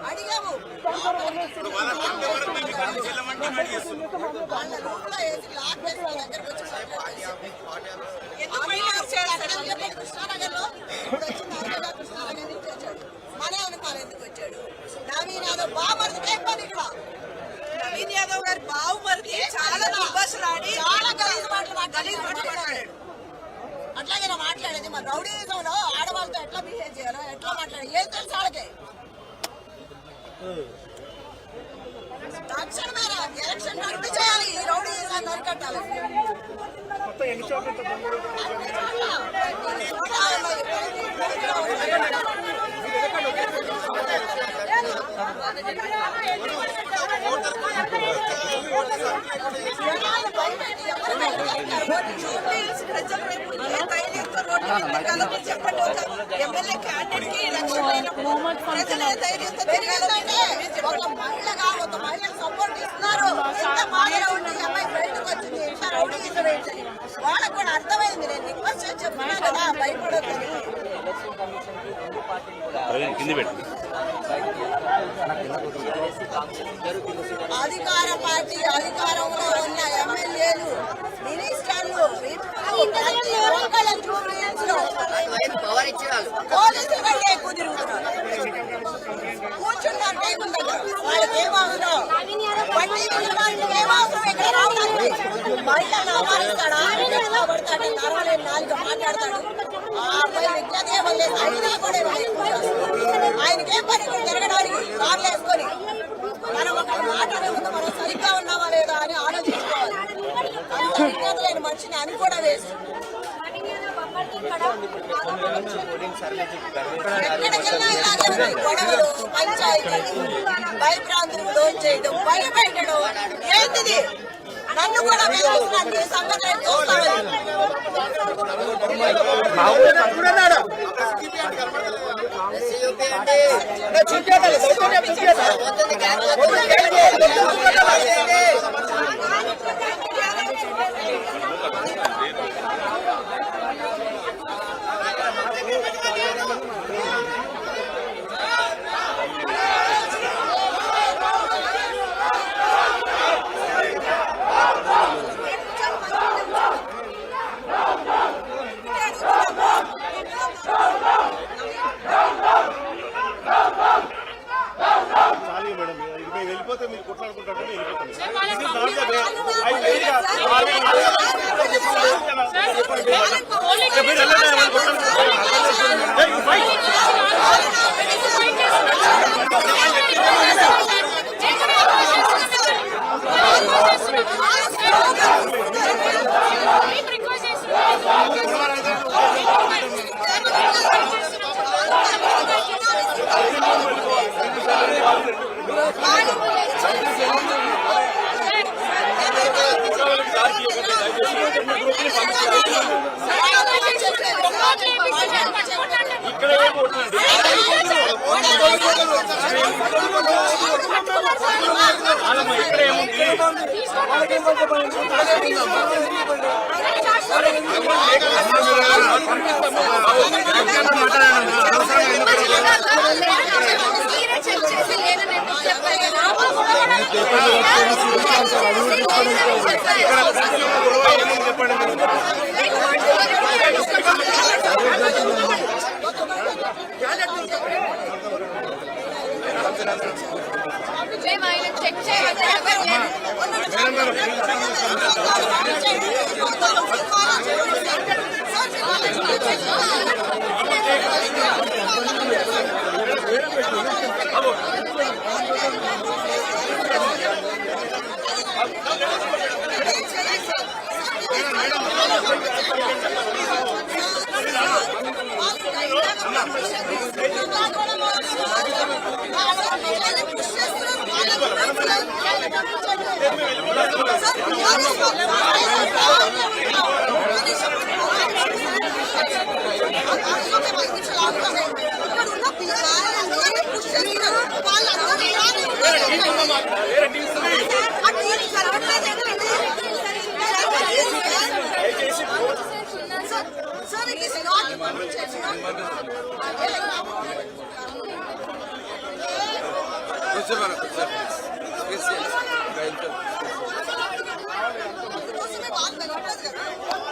అడిగాము కృష్ణానగర్ లో కృష్ణానగర్ నుంచి వచ్చాడు. మనే అనుకోవాలి ఎందుకు వచ్చాడు. నవీన్ యాదవ్ బావమరిదికే పని ఇక్కడ. నవీన్ యాదవ్ గారి బావమరిది చాలా దుర్భాషలాడి చాలా గలీజ్ మాటలు మాట్లాడాడు. అట్లాగే మాట్లాడేది మన రౌడీజంలో ఆడవాళ్ళతో ఎట్లా బిహేవ్ చేయాలో ఎట్లా మాట్లాడాలి ఏం తెలుసు వాళ్ళకి. తక్షణమేనా ఎలక్షన్ రద్దు చేయాలి. ఈ రౌడీజాన్ని అరికట్టాలి. ఎమ్మెల్యే క్యాండిడేట్ కి ఎలక్షన్ ధైర్యంతో తిరగాలంటే ఒక మహిళగా ఒక మహిళకు సపోర్ట్ ఇస్తున్నారు. ఇంత మాటలు ఉండి అమ్మాయి బయటకు వచ్చింది ఇంత రౌడీ ఇచ్చి వాళ్ళకు కూడా అర్థమైంది. నేను రిక్వెస్ట్ చేసి చెప్తున్నా కదా భయపడొద్దని. అధికార పార్టీ అధికారంలో ఉన్న ఎమ్మెల్యేలు మినిస్టర్లు పోలీసులు కంటే ఎక్కువ తిరుగుతున్నారు. కూర్చున్నారు టైం ఉండదు. వాళ్ళకి ఏమవసరం వడ్డీ వాళ్ళకి ఏమవసరం ఇక్కడ రావడానికి. మహిళను అవమానిస్తాడా పడతాడు నరవలేని నాలుగు మాట్లాడతాడు. ఆ అబ్బాయి విద్యాదేవం లేదు అయినా కూడా ఆయనకేం పని కూడా తిరగడానికి కార్లు వేసుకొని మనం ఒక మాట్లాడే ముందు మనం సరిగ్గా ఉన్నామా లేదా అని ఆలోచించుకోవాలి. అంత విజ్ఞత లేని మనిషిని అని కూడా వేసి ఎక్కడికెళ్ళినా ఇలాగే ఉన్నాయి గొడవలు పంచాయతీలు భయభ్రాంతులు లోన్ చేయడం భయపెట్టడం ఏంటిది. నన్ను కూడా వెళ్ళాల్సిన సంఘటన చూస్తామని వెళ్ళిపోతే మీరు కొట్లాడుకుంటారు. వాళ్ళ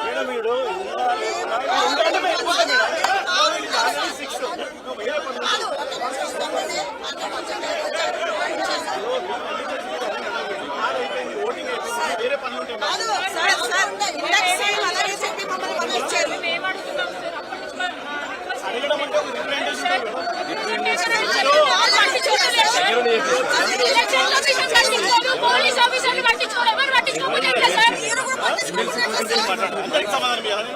మేడం వీడు ఉండాలంటే మేము వెళ్ళిపోతాం మేడం. 6 వేరే పనులు ఓటింగ్ అయిపోయింది, వేరే పనులు ఉంటాయి అడగడం అంటే ఒక రిప్రజెంటేషన్ పోలీస్ ఆఫీసర్లు పట్టించుకోరు, ఎవరు పట్టించుకోకపోతే అందరికి సమాధానం ఇవ్వాలి.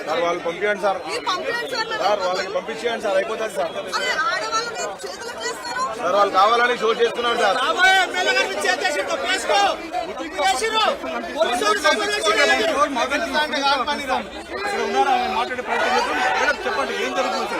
సార్ వాళ్ళు పంపించండి సార్, సార్ వాళ్ళకి పంపించేయండి సార్, అయిపోతుంది సార్. సార్ వాళ్ళు కావాలని షో చేస్తున్నారు సార్. మాట్లాడే ప్రయత్నం చెప్పండి ఏం జరుగుతుంది.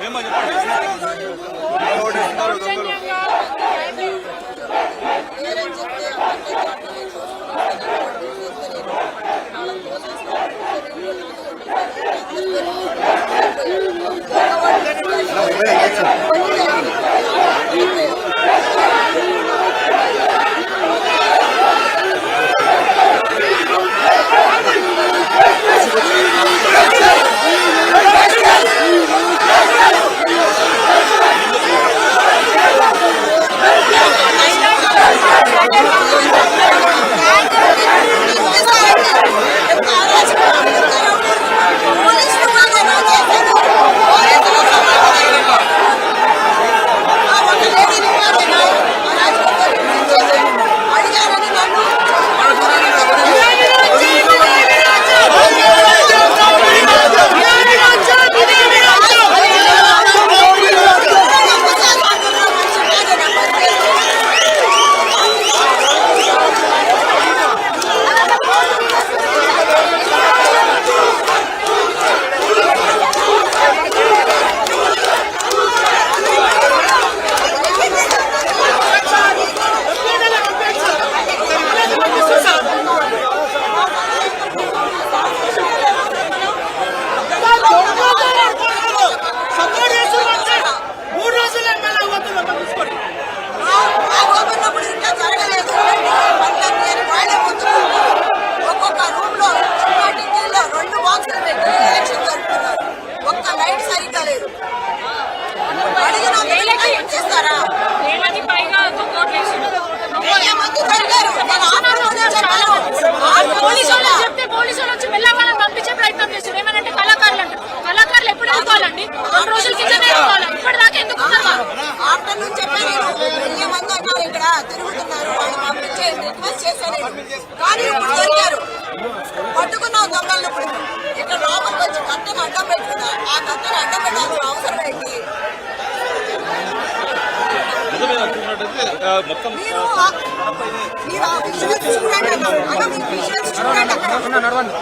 ఏమో చెప్పండి. ఓడిస్తున్నారు దొంగలు. ఒక్కొక్క రూమ్ లో చిన్న టిక్కీలో 2 బాక్సులు పెట్టి ఎలక్షన్ జరుపుతున్నారు. ఒక్క లైట్ సరిగ్గా లేదు. అడిగిన ఇచ్చేస్తారా? ఏమని పైగా ఓట్లు వేసిండు. ఏమంది జరిగారు? నేను ఆఫీసులోనే చెప్పాను. పోలీసు వాళ్ళు చెప్తే పోలీసు వాళ్ళు వచ్చి మెల్లవాళ్ళని పంపించే ప్రయత్నం చేస్తారు. ఏమనంటే కళాకారులు అంటారు. కళాకారులు ఎప్పుడు ఎదుర్కోవాలండి? 2 రోజుల కిందనే ఎదుర్కోవాలి. ఇప్పటిదాకా ఎందుకు ఉన్నారు? ఆఫ్టర్నూన్ చెప్పాను నేను. 1000 మంది అన్నారు ఇక్కడ తిరుగుతున్నారు, వాళ్ళు పంపించే రిక్వెస్ట్ చేశాను నేను. కానీ ఇప్పుడు దొరికారు. పట్టుకున్నావు దొంగలను. ఇప్పుడు ఇక్కడ లోపలికి వచ్చి కట్టను అడ్డం పెట్టుకున్నా. ఆ కట్టను అడ్డం పెట్టాల్సిన అవసరం ఏంటి? మొత్తం మీరు ఆ విజువల్స్ చూడండి అన్నారు. అలా మీరు విజువల్స్ చూడండి అక్కడ. నడవండి.